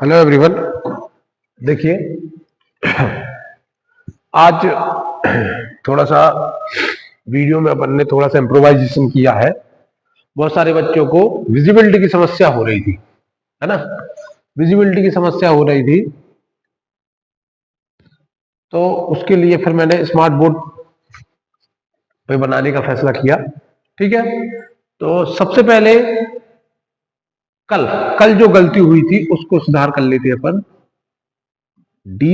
Hello everyone. देखिए, आज थोड़ा सा वीडियो में अपन ने थोड़ा सा इम्प्रोवाइजेशन किया है। बहुत सारे बच्चों को विजिबिलिटी की समस्या हो रही थी, है ना। विजिबिलिटी की समस्या हो रही थी, तो उसके लिए फिर मैंने स्मार्ट बोर्ड पे बनाने का फैसला किया। ठीक है, तो सबसे पहले कल कल जो गलती हुई थी उसको सुधार कर लेते अपन। dy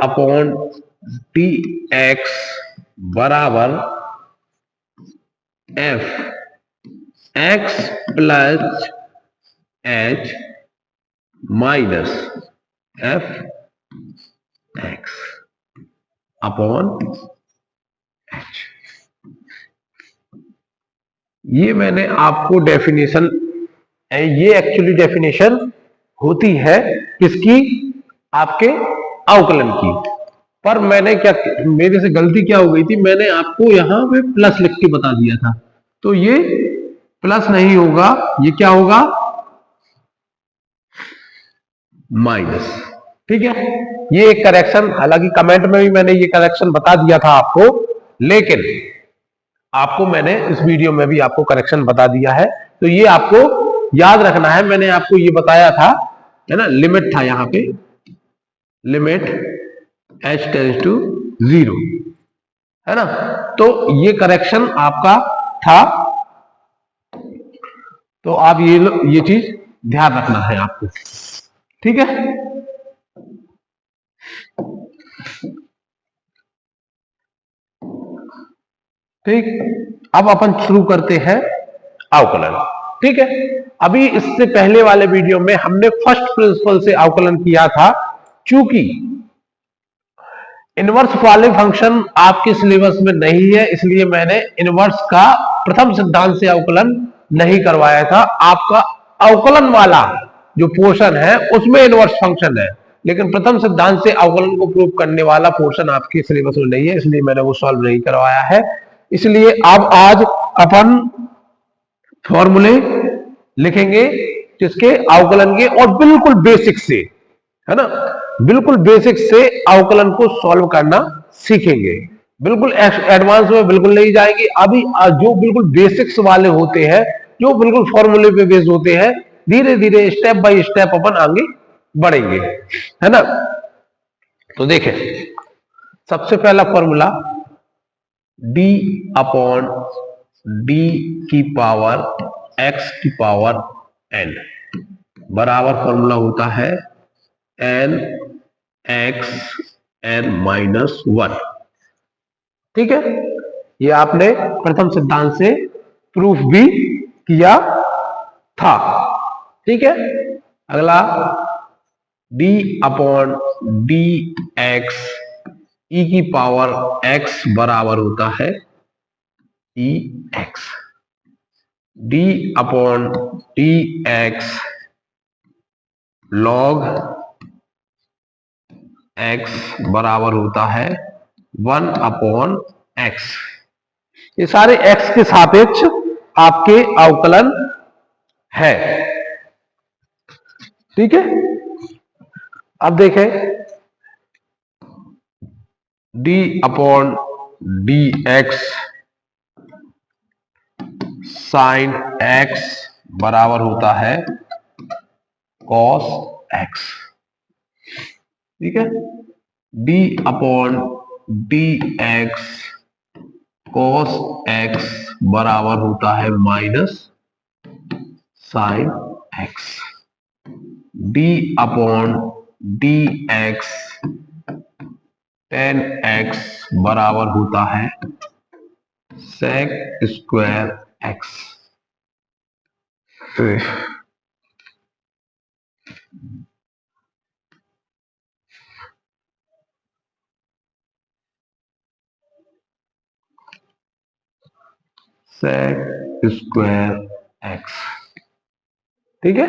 अपॉन डी एक्स बराबर F x plus H minus F x upon H. ये मैंने आपको डेफिनेशन, ये एक्चुअली डेफिनेशन होती है किसकी? आपके अवकलन की। पर मैंने क्या, मेरे से गलती क्या हो गई थी, मैंने आपको यहां पे प्लस लिख के बता दिया था, तो ये प्लस नहीं होगा, ये क्या होगा? माइनस। ठीक है, ये एक करेक्शन, हालांकि कमेंट में भी मैंने ये करेक्शन बता दिया था आपको, लेकिन आपको मैंने इस वीडियो में भी आपको करेक्शन बता दिया है, तो ये आपको याद रखना है। मैंने आपको ये बताया था, है ना, लिमिट था यहां पे, लिमिट h टेंस टू 0, है ना। तो ये करेक्शन आपका था, तो आप ये चीज ध्यान रखना है आपको। ठीक है, ठीक। अब अपन शुरू करते हैं अवकलन। ठीक है, अभी इससे पहले वाले वीडियो में हमने फर्स्ट प्रिंसिपल से अवकलन किया था। चूंकि इनवर्स वाले फंक्शन आपके सिलेबस में नहीं है, इसलिए मैंने इनवर्स का प्रथम सिद्धांत से अवकलन नहीं करवाया था। आपका अवकलन वाला जो पोर्शन है उसमें इनवर्स फंक्शन है, लेकिन प्रथम सिद्धांत से अवकलन को प्रूव करने वाला पोर्शन आपके सिलेबस में नहीं है, इसलिए मैंने वो सॉल्व नहीं करवाया है। इसलिए अब आज अपन फॉर्मूले लिखेंगे जिसके अवकलन के, और बिल्कुल बेसिक से, है ना, बिल्कुल बेसिक से अवकलन को सॉल्व करना सीखेंगे। बिल्कुल एडवांस में बिल्कुल नहीं जाएंगे। अभी जो बिल्कुल बेसिक्स वाले होते हैं, जो बिल्कुल फॉर्मूले पे बेस्ड होते हैं, धीरे धीरे स्टेप बाय स्टेप अपन आगे बढ़ेंगे, है ना। तो देखें, सबसे पहला फॉर्मूला d अपॉन डी की पावर x की पावर n बराबर फॉर्मूला होता है n x n माइनस 1। ठीक है, ये आपने प्रथम सिद्धांत से प्रूफ भी किया था। ठीक है, अगला d upon d x e की पावर x बराबर होता है e x. d upon d x log x बराबर होता है 1 अपॉन x। ये सारे x के सापेक्ष आपके अवकलन है। ठीक है, अब देखें, d upon d x sine x बराबर होता है cos x। ठीक है, d upon d x cos x बराबर होता है minus sine x। d upon d x tan x बराबर होता है sec square x। sec square x। ठीक है,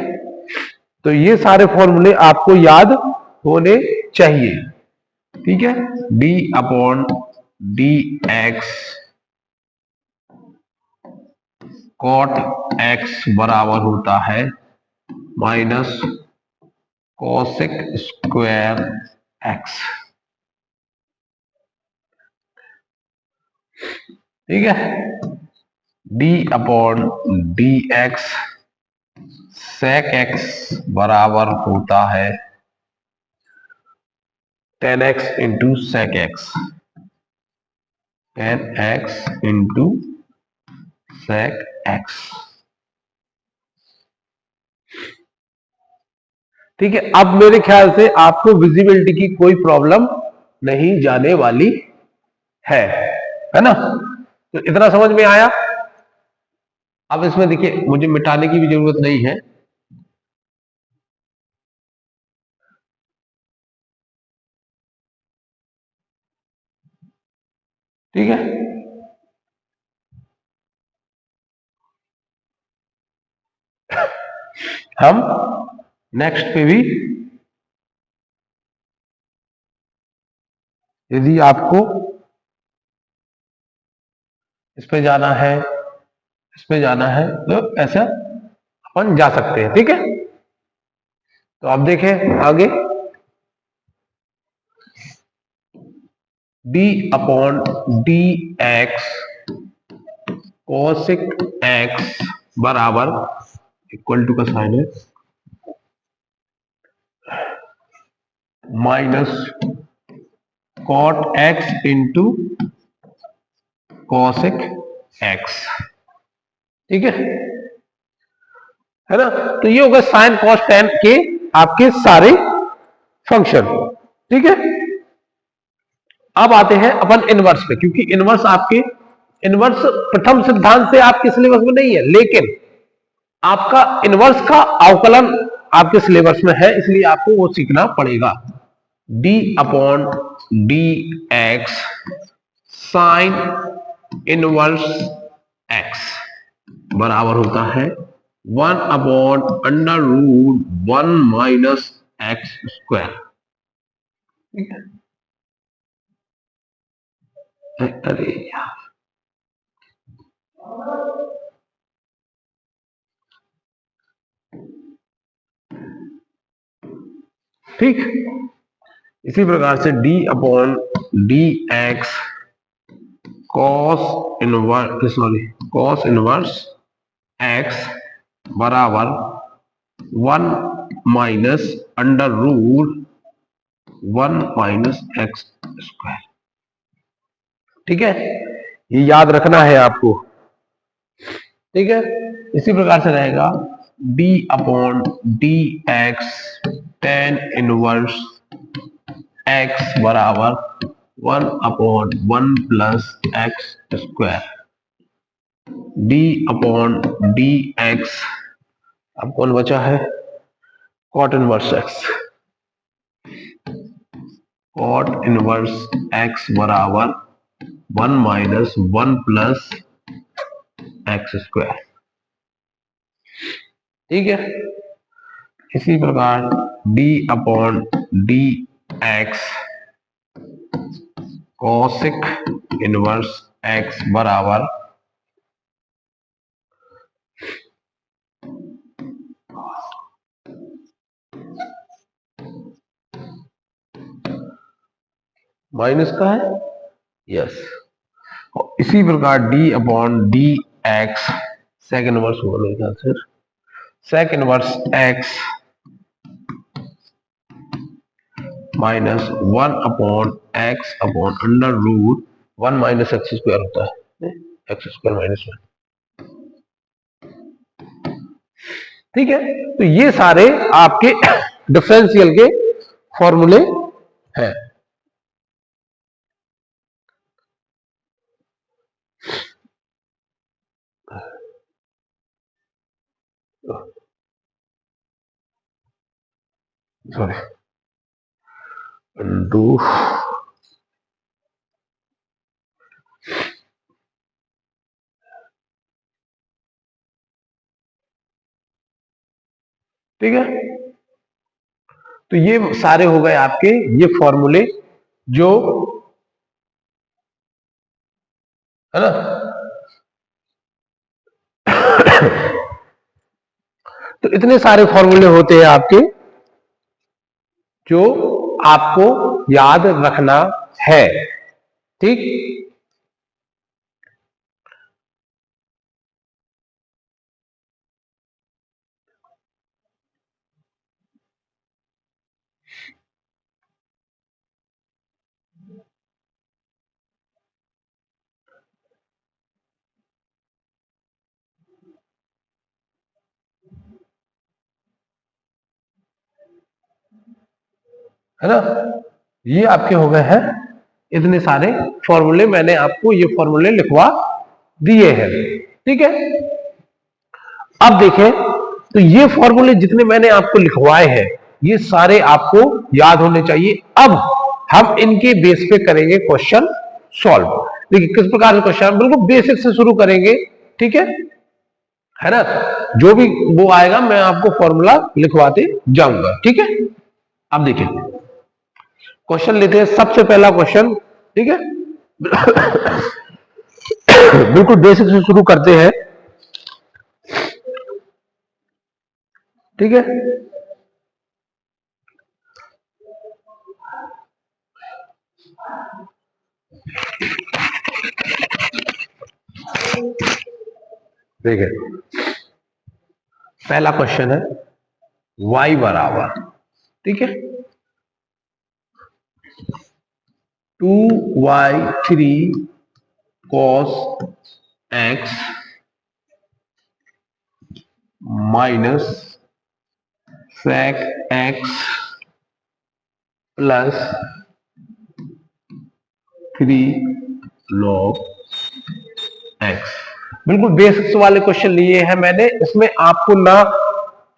तो ये सारे फॉर्मूले आपको याद होने चाहिए। ठीक है, d upon d x cot x बराबर होता है माइनस कोसेक स्क्वायर एक्स। ठीक है, d upon d x sec x बराबर होता है 10x into sec x, 10x into sec x. ठीक है, अब मेरे ख्याल से आपको विजिबिलिटी की कोई प्रॉब्लम नहीं जाने वाली है ना। तो इतना समझ में आया। अब इसमें देखिए मुझे मिटाने की भी जरूरत नहीं है। ठीक है, हम नेक्स्ट पे भी, यदि आपको इस पे जाना है, इस पे जाना है, तो ऐसा अपन जा सकते हैं। ठीक है, तो आप देखें आगे, d upon d x cosec x बराबर, इक्वल टू का साइन है, minus cot x into cosec x. ठीक है ना। तो ये होगा साइन कॉस टेन के आपके सारे फंक्शन। ठीक है, अब आते हैं अपन इनवर्स पे, क्योंकि इनवर्स आपके, इनवर्स प्रथम सिद्धांत से आपके सिलेबस में नहीं है, लेकिन आपका इनवर्स का अवकलन आपके सिलेबस में है, इसलिए आपको वो सीखना पड़ेगा। D upon d x sine inverse x बराबर होता है 1 upon under root 1 minus x square. अरे यार, ठीक, इसी प्रकार से d upon d x cos inverse, sorry, cos inverse x बराबर 1 minus under root 1 minus x square. ठीक है, ये याद रखना है आपको। ठीक है, इसी प्रकार से रहेगा d upon d x tan inverse x बराबर 1 upon 1 plus x square. d upon d x, अब कौन बचा है, cot inverse x, cot inverse x बराबर 1 माइनस 1 प्लस एक्स स्क्वायर। ठीक है, इसी प्रकार d upon d x cosec inverse x बराबर माइनस का है, यस। इसी प्रकार d upon d x sec inverse होगा मेरे ख्याल से, sec inverse x minus 1 upon x upon under root 1 minus x square होता है, एक्स स्क्वायर माइनस 1। ठीक है, तो ये सारे आपके डिफरेंशियल के फॉर्मूले हैं। सॉरी, इंटू, ठीक है, तो ये सारे हो गए आपके ये फॉर्मूले, जो है ना। तो इतने सारे फॉर्मूले होते हैं आपके जो आपको याद रखना है। ठीक, है ना। ये आपके हो गए हैं इतने सारे फॉर्मूले, मैंने आपको ये फॉर्मूले लिखवा दिए हैं। ठीक है, अब देखें तो ये फॉर्मूले जितने मैंने आपको लिखवाए हैं ये सारे आपको याद होने चाहिए। अब हम इनके बेस पे करेंगे क्वेश्चन सॉल्व। देखिए किस प्रकार से क्वेश्चन, बिल्कुल बेसिक से शुरू करेंगे। ठीक है ना। जो भी वो आएगा मैं आपको फॉर्मूला लिखवाते जाऊंगा। ठीक है, अब देखिए क्वेश्चन लेते हैं, सबसे पहला क्वेश्चन। ठीक है, बिल्कुल बेसिक से शुरू करते हैं। ठीक है, देखिए पहला क्वेश्चन है y बराबर, ठीक है, 2y3 cos x minus sec x plus 3 log x। बिल्कुल बेसिक्स वाले क्वेश्चन लिए हैं मैंने। इसमें आपको ना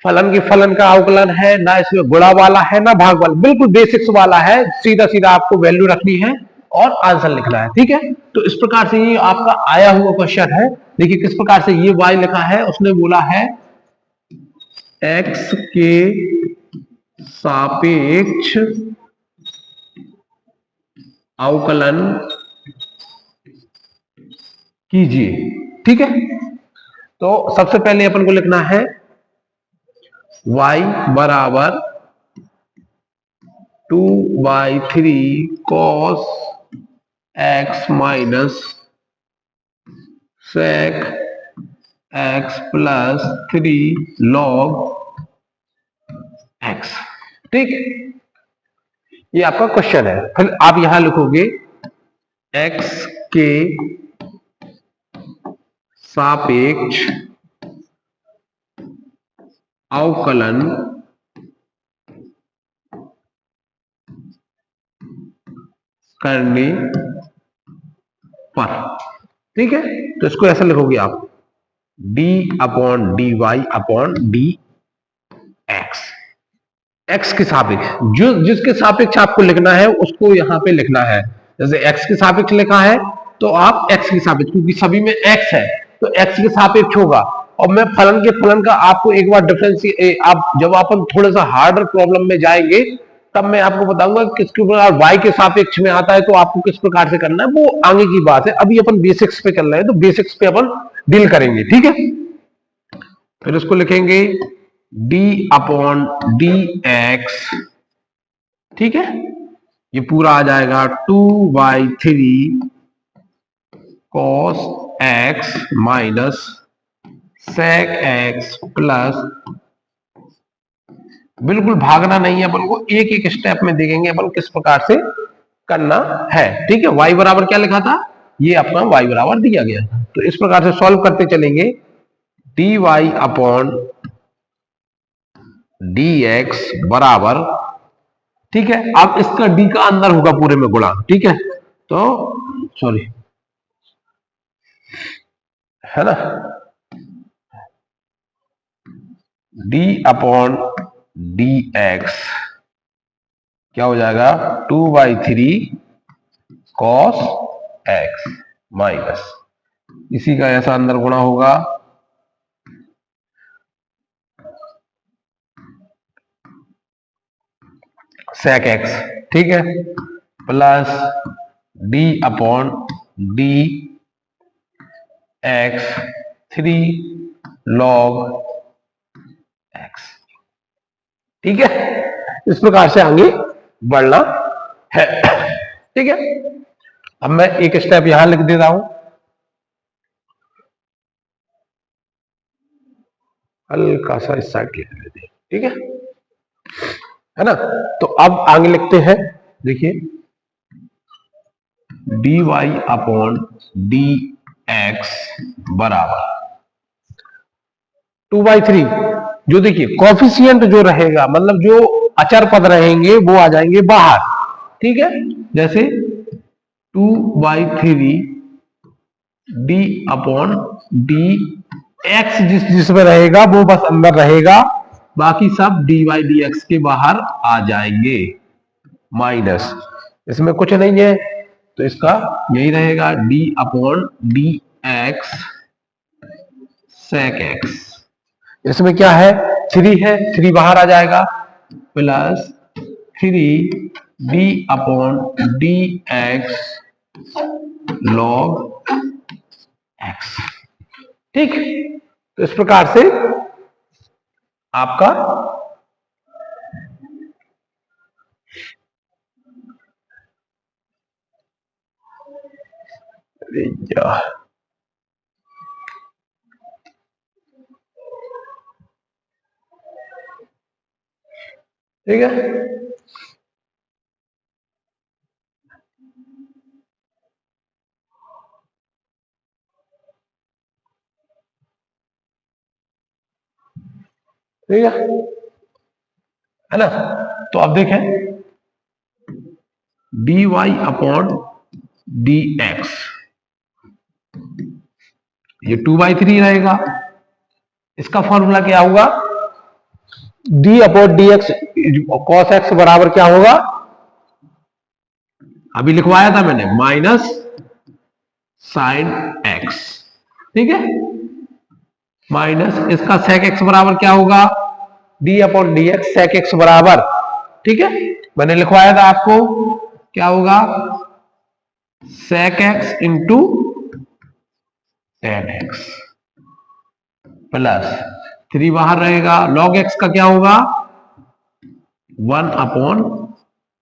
फलन की फलन का अवकलन है, ना इसमें गुणा वाला है, ना भाग वाला, बिल्कुल बेसिक्स वाला है। सीधा सीधा आपको वैल्यू रखनी है और आंसर लिखना है। ठीक है, तो इस प्रकार से ये आपका आया हुआ क्वेश्चन है। देखिए किस प्रकार से ये y लिखा है, उसने बोला है x के सापेक्ष अवकलन कीजिए। ठीक है, तो सबसे पहले अपन को लिखना है y बराबर 2/3 cos x minus sec x plus 3 log x। ठीक, ये आपका क्वेश्चन है। फिर आप यहां लिखोगे x के सापेक्ष अवकलन करने पर। ठीक है, तो इसको ऐसा लिखोगे आप d upon d y upon d x. X के सापेक्ष, जो जिसके सापेक्ष आपको लिखना है उसको यहां पे लिखना है। जैसे एक्स के सापेक्ष लिखा है तो आप एक्स के सापेक्ष, क्योंकि सभी में एक्स है तो एक्स के सापेक्ष होगा। और मैं फलन के फलन का आपको एक बार डिफरेंस, आप जब अपन थोड़ा सा हार्डर प्रॉब्लम में जाएंगे तब मैं आपको बताऊंगा किसके प्रकार वाई के सापेक्ष में आता है तो आपको किस प्रकार से करना है, वो आगे की बात है। अभी अपन बेसिक्स पे कर रहे हैं तो बेसिक्स पे अपन डील करेंगे। ठीक है, फिर इसको लिखेंगे d अपॉन डी एक्स। ठीक है, ये पूरा आ जाएगा 2/3 cos x minus sec x plus, बिल्कुल भागना नहीं है अपन को, एक एक स्टेप में देखेंगे अपन किस प्रकार से करना है। ठीक है, y बराबर क्या लिखा था, ये अपना y बराबर दिया गया था, तो इस प्रकार से सॉल्व करते चलेंगे। dy अपॉन dx बराबर, ठीक है, अब इसका d का अंदर होगा पूरे में गुणा। ठीक है, तो सॉरी, है ना, d अपॉन डी एक्स क्या हो जाएगा 2/3 cos x माइनस, इसी का ऐसा अंदर गुणा होगा sec x। ठीक है, plus d upon d x 3 log x। ठीक है, इस प्रकार से आगे बढ़ना है। ठीक है, अब मैं एक स्टेप यहां लिख दे रहा हूं, हल्का सा इस साइड लिख लेते हैं। ठीक है ना। तो अब आगे लिखते हैं, देखिए dy अपॉन डी एक्स बराबर 2/3। जो देखिए कॉफिशिएंट जो रहेगा, मतलब जो अचर पद रहेंगे वो आ जाएंगे बाहर। ठीक है, जैसे 2/3 डी अपॉन डी एक्स जिसमें रहेगा वो बस अंदर रहेगा, बाकी सब डी वाई डी एक्स के बाहर आ जाएंगे, माइनस इसमें कुछ नहीं है तो इसका यही रहेगा d upon d x sec x. इसमें क्या है, 3 है, 3 बाहर आ जाएगा, plus 3 d upon d x log x. ठीक, तो इस प्रकार से आपका ठीक है। ठीक है ना। तो अब देखें d y upon d x, ये 2/3 रहेगा, इसका फॉर्मूला क्या होगा, d upon d x cos x बराबर क्या होगा, अभी लिखवाया था मैंने, माइनस साइन एक्स। ठीक है, माइनस इसका सेक एक्स बराबर क्या होगा, d upon d x sec x बराबर, ठीक है मैंने लिखवाया था आपको, क्या होगा sec x into tan x plus 3 बाहर रहेगा, लॉग एक्स का क्या होगा 1 अपॉन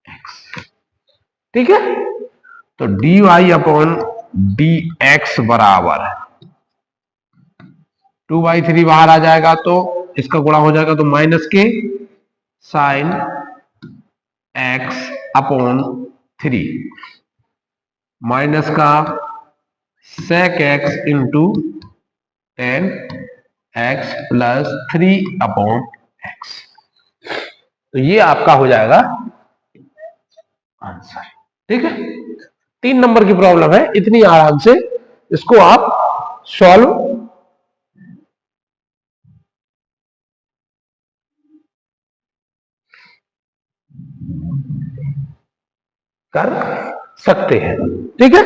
एक्स। ठीक है, तो d y upon d x बराबर 2/3 बाहर आ जाएगा तो इसका गुणा हो जाएगा, तो माइनस के साइन एक्स अपॉन 3 माइनस का sec x into tan x plus 3 upon x. तो ये आपका हो जाएगा आंसर। ठीक है, 3 नंबर की प्रॉब्लम है, इतनी आराम से इसको आप सॉल्व कर सकते हैं। ठीक है,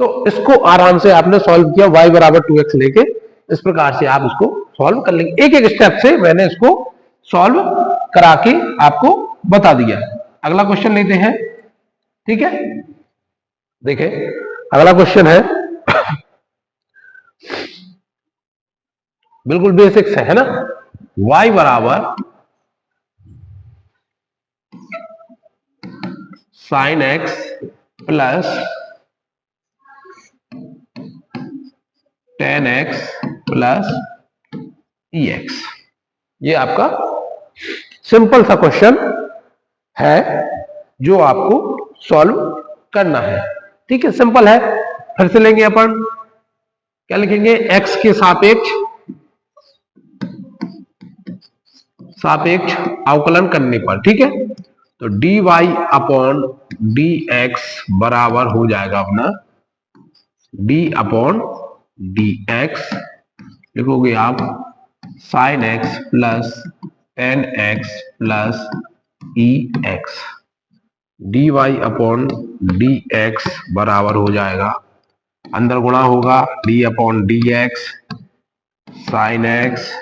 तो इसको आराम से आपने सॉल्व किया, y बराबर 2x लेके इस प्रकार से आप इसको सॉल्व कर लेंगे। एक एक स्टेप से मैंने इसको सॉल्व करा के आपको बता दिया। अगला क्वेश्चन लेते हैं। ठीक है, देखिए अगला क्वेश्चन है बिल्कुल बेसिक्स है ना, y बराबर sine x plus ten x plus e x. ये आपका सिंपल सा क्वेश्चन है जो आपको सॉल्व करना है। ठीक है, सिंपल है। फिर से लेंगे अपन, क्या लिखेंगे, x के सापेक्ष अवकलन करने पर। ठीक है, तो dy अपॉन डी एक्स बराबर हो जाएगा अपना d अपॉन डी एक्स, लिखोगे आप sine x plus ten x plus e x. D y upon d x बराबर हो जाएगा, अंदर गुणा होगा d upon d x sine x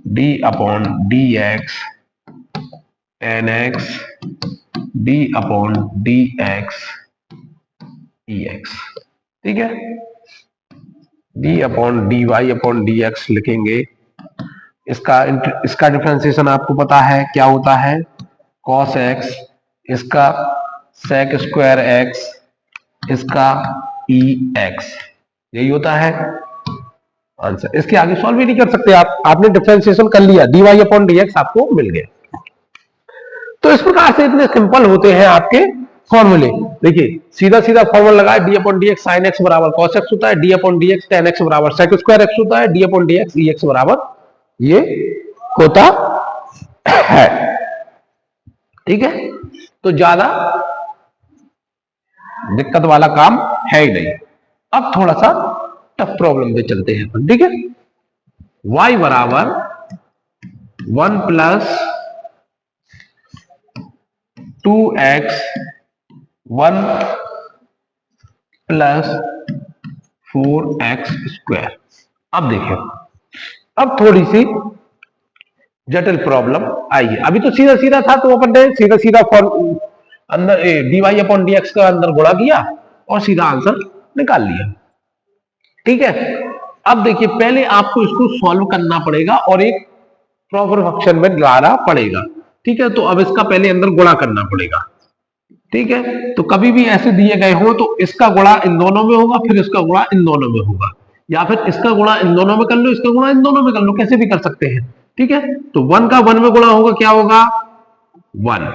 d upon d x ten x d upon d x e x. ठीक है, d upon d y upon d x लिखेंगे इसका इसका डिफरेंशिएशन आपको पता है क्या होता है, cos x, इसका sec स्क्वायर x, इसका e x, यही होता है आंसर। इसके आगे सॉल्व भी नहीं कर सकते आप, आपने डिफरेंशिएशन कर लिया, dy अपॉन dx आपको मिल गया। तो इस प्रकार से इतने सिंपल होते हैं आपके फॉर्मूले। देखिए सीधा सीधा फॉर्मूला लगाए, D upon d x sine x बराबर कॉस एक्स होता है, d upon d x ten x बराबर सेक स्क्वायर एक्स होता है, d upon d x e x बराबर ये होता है। ठीक है, तो ज्यादा दिक्कत वाला काम है ही नहीं। अब थोड़ा सा टफ प्रॉब्लम पे चलते हैं। ठीक है, y बराबर 1 plus 2x 1 plus 4x square. अब देखिए, अब थोड़ी सी जटिल प्रॉब्लम आई है। अभी तो सीधा सीधा था, तो अपन ने सीधा सीधा अंदर dy अपॉन dx का अंदर गुणा किया और सीधा आंसर निकाल लिया। ठीक है, अब देखिए पहले आपको इसको सॉल्व करना पड़ेगा और एक प्रॉपर फंक्शन में लाना पड़ेगा। ठीक है, तो अब इसका पहले अंदर गुणा करना पड़ेगा। ठीक है, तो कभी भी ऐसे दिए गए हो तो इसका गुणा इन दोनों में होगा, फिर इसका गुणा इन दोनों में होगा, या फिर इसका गुणा इन दोनों में कर लो, इसका गुणा इन दोनों में कर लो, कैसे भी कर सकते हैं। ठीक है, तो 1 का 1 में गुणा होगा, क्या होगा 1,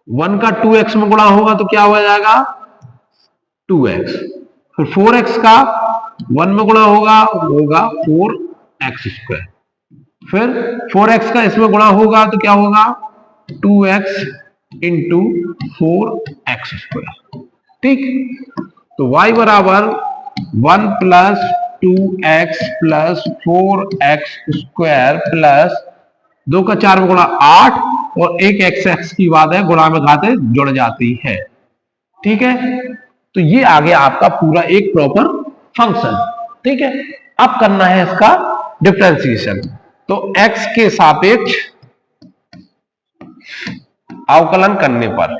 1 का 2x में गुणा होगा तो क्या हो जाएगा 2x, फिर 4x का 1 में गुणा होगा 4x स्क्वायर, फिर 4x का इसमें गुणा होगा तो क्या होगा 2x इंटू 4x स्क्वायर। ठीक, तो y बराबर 1 plus 2x plus 4x square plus 2 का 4 में गुणा 8 और एक x की बात है, गुणा में घाते जुड़ जाती है। ठीक है, तो ये आ गया आपका पूरा एक प्रॉपर फंक्शन। ठीक है, अब करना है इसका डिफरेंशिएशन। तो x के सापेक्ष अवकलन करने पर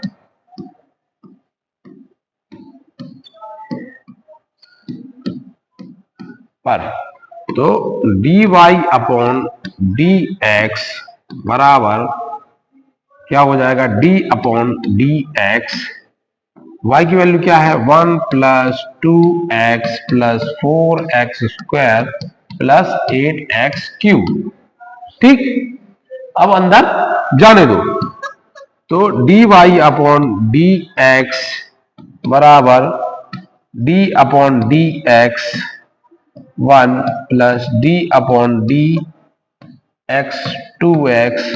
तो dy अपॉन डी एक्स बराबर क्या हो जाएगा d upon d x, y की वैल्यू क्या है 1 plus 2x plus 4x square plus 8x cube. ठीक, अब अंदर जाने दो, तो dy अपॉन डी एक्स बराबर d upon d x 1 plus d upon d x 2x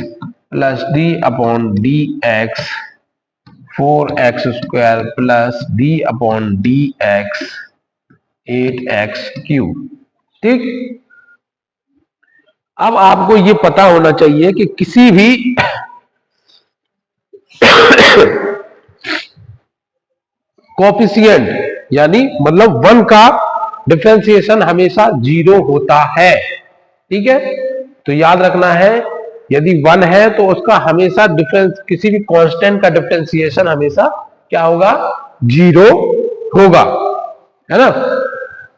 plus d upon d x 4x square plus d upon d x 8x cube. ठीक, अब आपको ये पता होना चाहिए कि किसी भी कोएफिशिएंट यानी मतलब 1 का डिफरेंशिएशन हमेशा 0 होता है। ठीक है, तो याद रखना है यदि 1 है तो उसका हमेशा डिफरेंस, किसी भी कांस्टेंट का डिफरेंशिएशन हमेशा क्या होगा 0 होगा, है ना।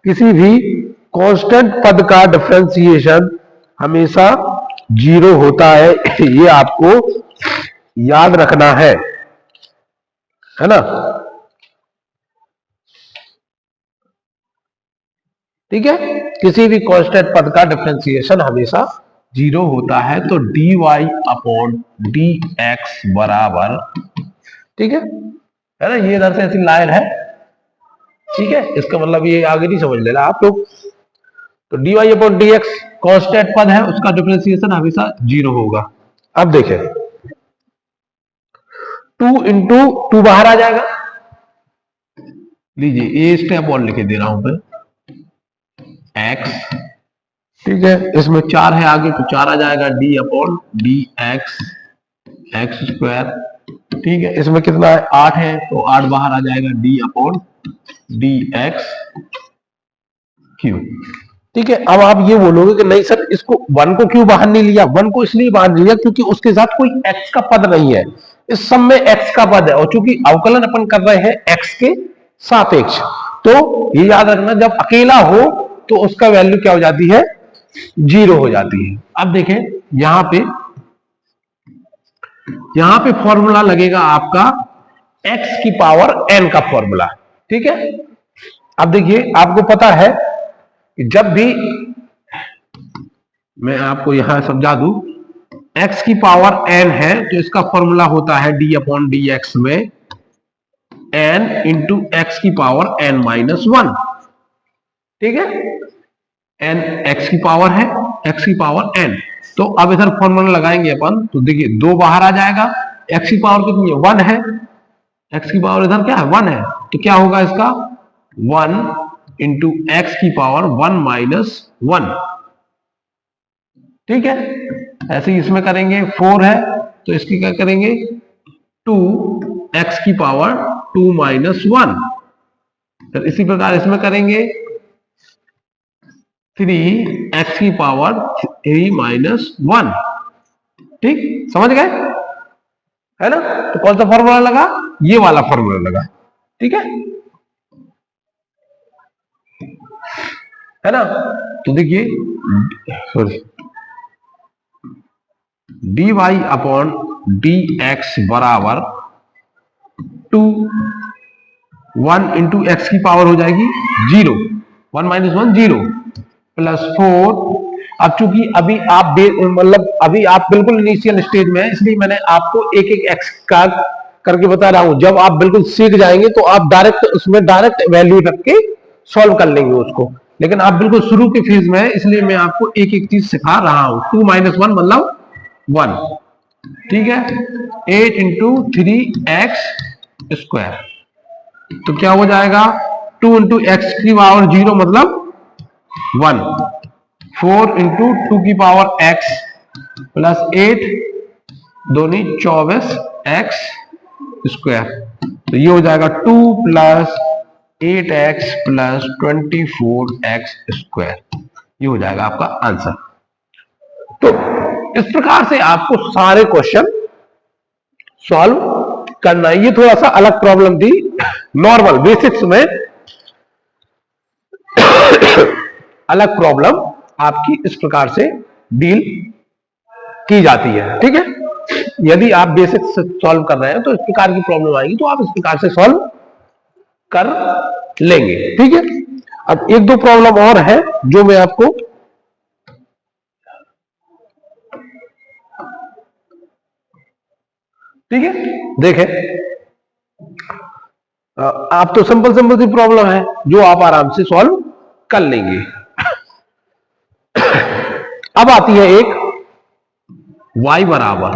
किसी भी कांस्टेंट पद का डिफरेंशिएशन हमेशा 0 होता है, ये आपको याद रखना है ना। ठीक है, किसी भी कांस्टेंट पद का डिफरेंशिएशन हमेशा 0 होता है। तो dy अपॉन डी एक्स बराबर, ठीक है ना, ये इधर से ऐसी लाइन है। ठीक है, इसका मतलब ये आगे नहीं समझ लेना आप लोग। तो dy upon d x constant पद है, उसका डिफरेंशिएशन हमेशा 0 होगा। अब देखें 2 इंटू 2 बाहर आ जाएगा, लीजिए ये स्टेप और लिखे दे रहा हूं मैं x। ठीक है, इसमें 4 है आगे तो 4 आ जाएगा d upon d x x square. ठीक है, इसमें कितना है 8 है तो 8 बाहर आ जाएगा d upon d x cube. ठीक है, अब आप ये बोलोगे कि नहीं सर इसको 1 को क्यों बाहर नहीं लिया। 1 को इसलिए बाहर नहीं लिया क्योंकि उसके साथ कोई x का पद नहीं है, इस सब में x का पद है, और चूंकि अवकलन अपन कर रहे हैं x के सापेक्ष, तो ये याद रखना जब अकेला हो तो उसका वैल्यू क्या हो जाती है जीरो हो जाती है। अब देखें यहां पे फॉर्मूला लगेगा आपका x की पावर n का फॉर्मूला। ठीक है, अब देखिए आपको पता है कि जब भी मैं आपको यहां समझा दूं, x की पावर n है तो इसका फॉर्मूला होता है d अपॉन डी एक्स में n इंटू एक्स की पावर n माइनस वन। ठीक है, n x की पावर है, x की पावर n। तो अब इधर फॉर्मूला लगाएंगे अपन, तो देखिए दो बाहर आ जाएगा, x की पावर कितनी है, वन है, x की पावर इधर क्या है, वन है, तो क्या होगा इसका, वन इंटू एक्स की पावर वन माइनस वन। ठीक है, ऐसे ही इसमें करेंगे, फोर है तो इसकी क्या करेंगे, टू एक्स की पावर टू माइनस वन। फिर इसी प्रकार इसमें करेंगे थ्री एक्स की पावर थ्री माइनस वन। ठीक, समझ गए, है ना। तो कौन सा फॉर्मूला लगा, ये वाला फॉर्मूला लगा। ठीक है ना। तो देखिए sorry, d y upon d x बराबर टू, वन इंटू एक्स की पावर हो जाएगी zero, one minus one zero, plus four. अब चूंकि अभी आप मतलब अभी आप बिल्कुल इनिशियल स्टेज में है, इसलिए मैंने आपको एक एक एक्स का करके बता रहा हूं। जब आप बिल्कुल सीख जाएंगे तो आप डायरेक्ट उसमें डायरेक्ट वैल्यू रख के सॉल्व कर लेंगे उसको, लेकिन आप बिल्कुल शुरू के फेज में है, इसलिए मैं आपको एक एक चीज सिखा रहा हूं। टू माइनस वन मतलब वन। ठीक है, eight into three x square, तो क्या हो जाएगा, टू इंटू एक्स की पावर जीरो मतलब वन, फोर इंटू टू की पावर एक्स प्लस एट, दोनी 24 एक्स स्क्वायर, तो ये हो जाएगा two plus eight x plus 24 x square. ये हो जाएगा आपका आंसर। तो इस प्रकार से आपको सारे क्वेश्चन सॉल्व करना है। ये थोड़ा सा अलग प्रॉब्लम थी, नॉर्मल बेसिक्स में अलग प्रॉब्लम आपकी इस प्रकार से डील की जाती है। ठीक है, यदि आप बेसिक्स सॉल्व कर रहे हैं तो इस प्रकार की प्रॉब्लम आएगी तो आप इस प्रकार से सॉल्व कर लेंगे। ठीक है, अब एक दो प्रॉब्लम और है जो मैं आपको ठीक है देखें, आप तो सिंपल सिंपल सी प्रॉब्लम है जो आप आराम से सॉल्व कर लेंगे। अब आती है एक y बराबर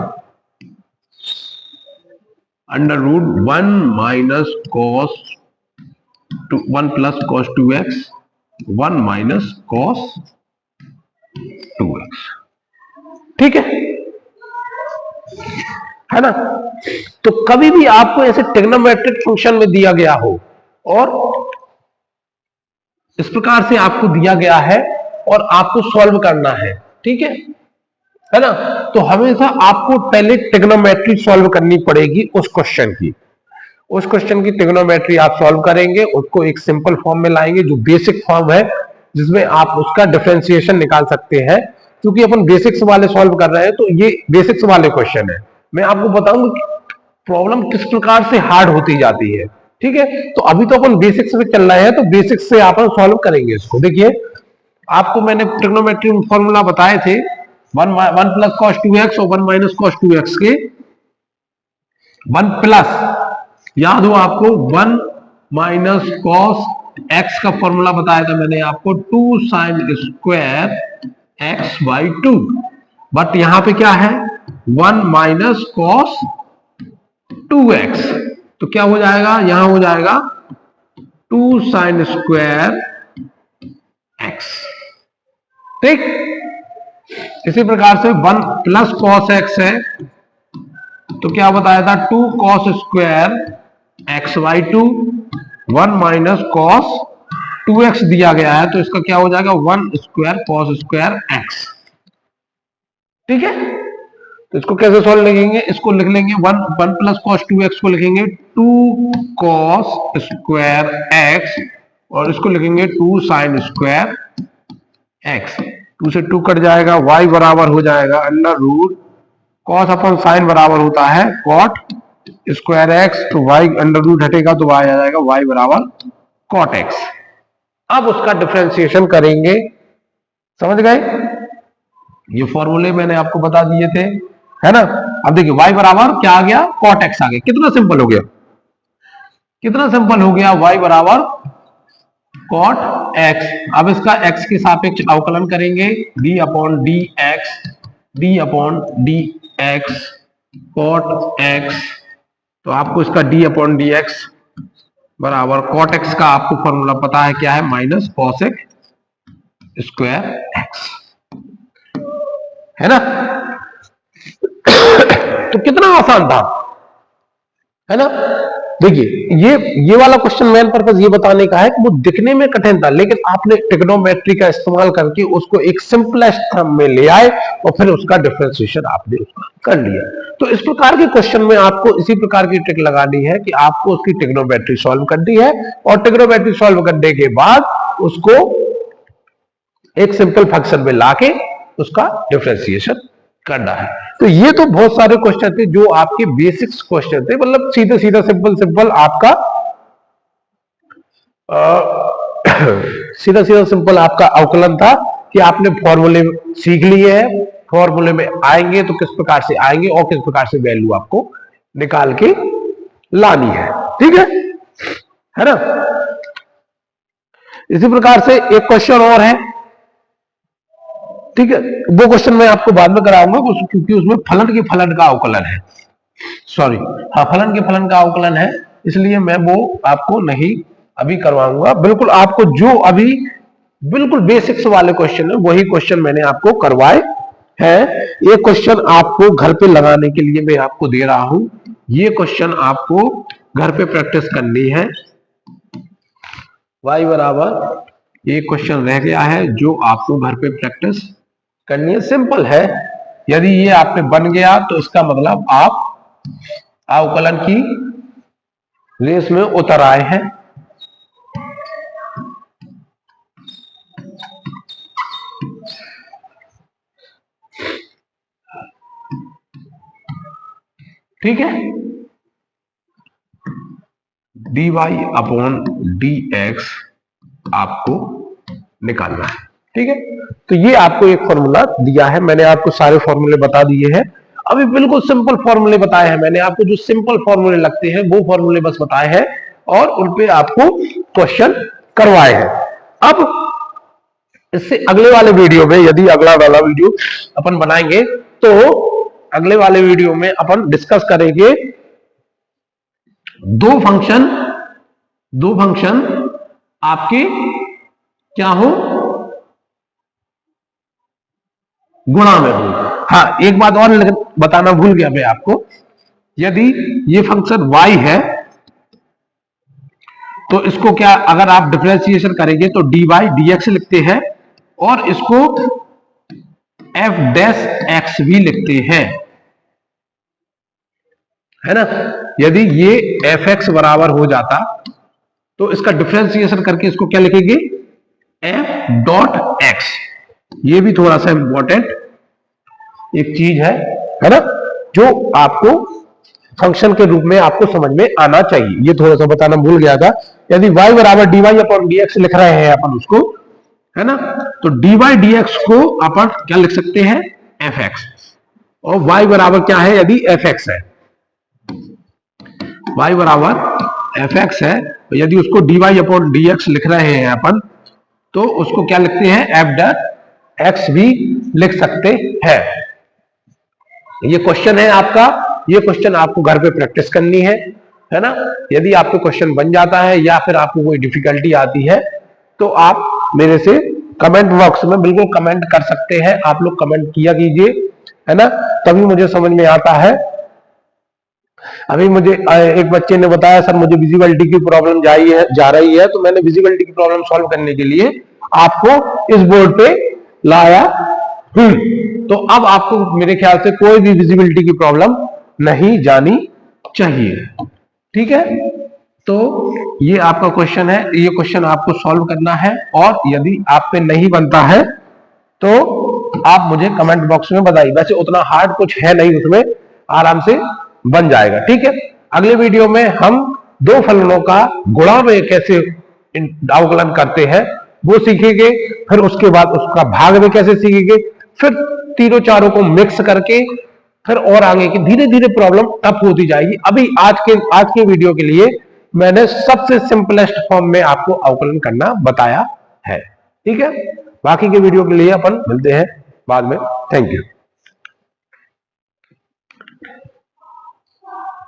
under root one minus cos two, one plus cos two x, one minus cos two x. ठीक है ना। तो कभी भी आपको ऐसे ट्रिग्नोमेट्रिक फंक्शन में दिया गया हो और इस प्रकार से आपको दिया गया है और आपको सॉल्व करना है, ठीक है ना, तो हमेशा आपको पहले ट्रिग्नोमेट्री सॉल्व करनी पड़ेगी उस क्वेश्चन की। उस क्वेश्चन की ट्रिग्नोमेट्री आप सॉल्व करेंगे, उसको एक सिंपल फॉर्म में लाएंगे जो बेसिक फॉर्म है, जिसमें आप उसका डिफरेंशिएशन निकाल सकते हैं। क्योंकि अपन बेसिक्स वाले सॉल्व कर रहे हैं तो ये बेसिक्स वाले क्वेश्चन है। मैं आपको बताऊं कि प्रॉब्लम किस प्रकार से हार्ड होती जाती है। ठीक है, तो अभी तो अपन बेसिक्स में चल रहे हैं, तो बेसिक्स से अपन सॉल्व करेंगे इसको। देखिए आपको मैंने ट्रिग्नोमेट्री फॉर्मूला बताए थे, one one plus cos two X और one minus cos two X के, वन प्लस याद हो आपको, वन माइनस कॉस एक्स का फॉर्मूला बताया था मैंने आपको, two sine square x by two. But यहां पे क्या है, one minus cos two X, तो क्या हो जाएगा, यहां हो जाएगा टू साइन स्क्वायर एक्स। ठीक, इसी प्रकार से वन प्लस कॉस एक्स है तो क्या बताया था, two cos square x by two, one minus cos two x दिया गया है तो इसका क्या हो जाएगा, one square cos square x. ठीक है, तो इसको कैसे सॉल्व लिखेंगे, इसको लिख लेंगे one one plus cos two x को लिखेंगे टू कॉस स्क्वायर एक्स और इसको लिखेंगे टू साइन स्क्वायर एक्स। 2 से 2 कट जाएगा, y बराबर हो जाएगा अंडर रूट कॉस अपन साइन बराबर होता है कॉट स्क्वायर एक्स, तो y अंडर रूट हटेगा तो y आ जाएगा y बराबर कॉट एक्स। अब उसका डिफरेंशिएशन करेंगे, समझ गए? ये फॉर्मूले मैंने आपको बता दिए थे, है ना। अब देखिए y बराबर क्या आ गया, कॉट एक्स आ गया। कितना सिंपल हो गया, कितना सिंपल हो गया, y बराबर कॉट एक्स। अब इसका x के सापेक्ष अवकलन करेंगे, d upon d x, d upon d x cot x. तो आपको इसका d अपॉन डी एक्स बराबर कॉट एक्स का आपको फॉर्मूला पता है क्या है, माइनस कॉसेक स्क्वायर एक्स, है ना। तो कितना आसान था, है ना। देखिए ये वाला क्वेश्चन मेन पर्पस ये बताने का है कि वो दिखने में कठिन था, लेकिन आपने ट्रिग्नोमेट्री का इस्तेमाल करके उसको एक सिंपलेस्ट फॉर्म में ले आए और फिर उसका डिफरेंशिएशन आपने उसका कर लिया। तो इस प्रकार के क्वेश्चन में आपको इसी प्रकार की ट्रिक लगानी है कि आपको उसकी ट्रिग्नोमेट्री सॉल्व करनी है, और ट्रिग्नोमेट्री सॉल्व करने के बाद उसको एक सिंपल फंक्शन में लाके उसका डिफरेंशिएशन करना है। तो ये तो बहुत सारे क्वेश्चन थे जो आपके बेसिक्स क्वेश्चन थे, मतलब सीधा सीधा सिंपल सिंपल आपका सीधा सीधा सिंपल आपका अवकलन था कि आपने फॉर्मूले सीख लिए हैं, फॉर्मूले में आएंगे तो किस प्रकार से आएंगे और किस प्रकार से वैल्यू आपको निकाल के लानी है, ठीक है ना। इसी प्रकार से एक क्वेश्चन और है, ठीक है, वो क्वेश्चन मैं आपको बाद में कराऊंगा क्योंकि उसमें फलन के फलन का अवकलन है, सॉरी हाँ फलन के फलन का अवकलन है, इसलिए मैं वो आपको नहीं अभी करवाऊंगा। बिल्कुल आपको जो अभी बिल्कुल बेसिक्स वाले क्वेश्चन है वही क्वेश्चन मैंने आपको करवाए हैं। ये क्वेश्चन आपको घर पे लगाने के लिए मैं आपको दे रहा हूं, ये क्वेश्चन आपको घर पे प्रैक्टिस करनी है। y बराबर ये क्वेश्चन रह गया है जो आपको घर पे प्रैक्टिस करनी है, सिंपल है। यदि ये आपने बन गया तो इसका मतलब आप अवकलन की रेस में उतर आए हैं। ठीक है, dy अपॉन डी एक्स आपको निकालना है, ठीक है। तो ये आपको एक फॉर्मूला दिया है, मैंने आपको सारे फॉर्मूले बता दिए हैं। अभी बिल्कुल सिंपल फॉर्मूले बताए हैं मैंने आपको, जो सिंपल फॉर्मूले लगते हैं वो फॉर्मूले बस बताए हैं और उनपे आपको क्वेश्चन करवाए हैं। अब इससे अगले वाले वीडियो में, यदि अगला वाला वीडियो अपन बनाएंगे तो अगले वाले वीडियो में अपन डिस्कस करेंगे दो फंक्शन आपके क्या हो, गुणा में हो। हाँ एक बात और बताना भूल गया मैं आपको, यदि ये फंक्शन y है तो इसको क्या, अगर आप डिफरेंशिएशन करेंगे तो dy dx लिखते हैं और इसको f डैश x भी लिखते हैं, है ना। यदि ये fx बराबर हो जाता तो इसका डिफरेंशिएशन करके इसको क्या लिखेंगे, f डॉट x। ये भी थोड़ा सा इंपॉर्टेंट एक चीज है ना, जो आपको फंक्शन के रूप में आपको समझ में आना चाहिए। ये थोड़ा सा बताना भूल गया था। यदि y बराबर dy अपॉन dx लिख रहे हैं अपन उसको, है ना, तो dy dx को अपन क्या लिख सकते हैं, fx, और y बराबर क्या है, यदि fx है, y बराबर fx है, तो यदि उसको dy अपॉन dx लिख रहे हैं अपन तो उसको क्या लिखते हैं, f डॉट x भी लिख सकते हैं। ये क्वेश्चन है आपका, ये क्वेश्चन आपको घर पे प्रैक्टिस करनी है ना। यदि आपको क्वेश्चन बन जाता है या फिर आपको कोई डिफिकल्टी आती है तो आप मेरे से कमेंट बॉक्स में बिल्कुल कमेंट कर सकते हैं। आप लोग कमेंट किया कीजिए, है ना, तभी मुझे समझ में आता है। अभी मुझे एक बच्चे ने बताया सर मुझे विजिबिलिटी की प्रॉब्लम जा रही है, तो मैंने विजिबिलिटी की प्रॉब्लम सॉल्व करने के लिए आपको इस बोर्ड पे लाया तो अब आपको मेरे ख्याल से कोई भी विजिबिलिटी की प्रॉब्लम नहीं जानी चाहिए, ठीक है। तो ये आपका क्वेश्चन है, ये क्वेश्चन आपको सॉल्व करना है, और यदि आप पे नहीं बनता है तो आप मुझे कमेंट बॉक्स में बताइए। वैसे उतना हार्ड कुछ है नहीं, उसमें आराम से बन जाएगा। ठीक है, अगले वीडियो में हम दो फलनों का गुणा में कैसे अवकलन करते हैं वो सीखेंगे, फिर उसके बाद उसका भाग में कैसे सीखेंगे, फिर तीनों चारों को मिक्स करके फिर और आगे की धीरे धीरे प्रॉब्लम टफ होती जाएगी। अभी आज के वीडियो के लिए मैंने सबसे सिंपलेस्ट फॉर्म में आपको अवकलन करना बताया है। ठीक है, बाकी के वीडियो के लिए अपन मिलते हैं बाद में। Thank you.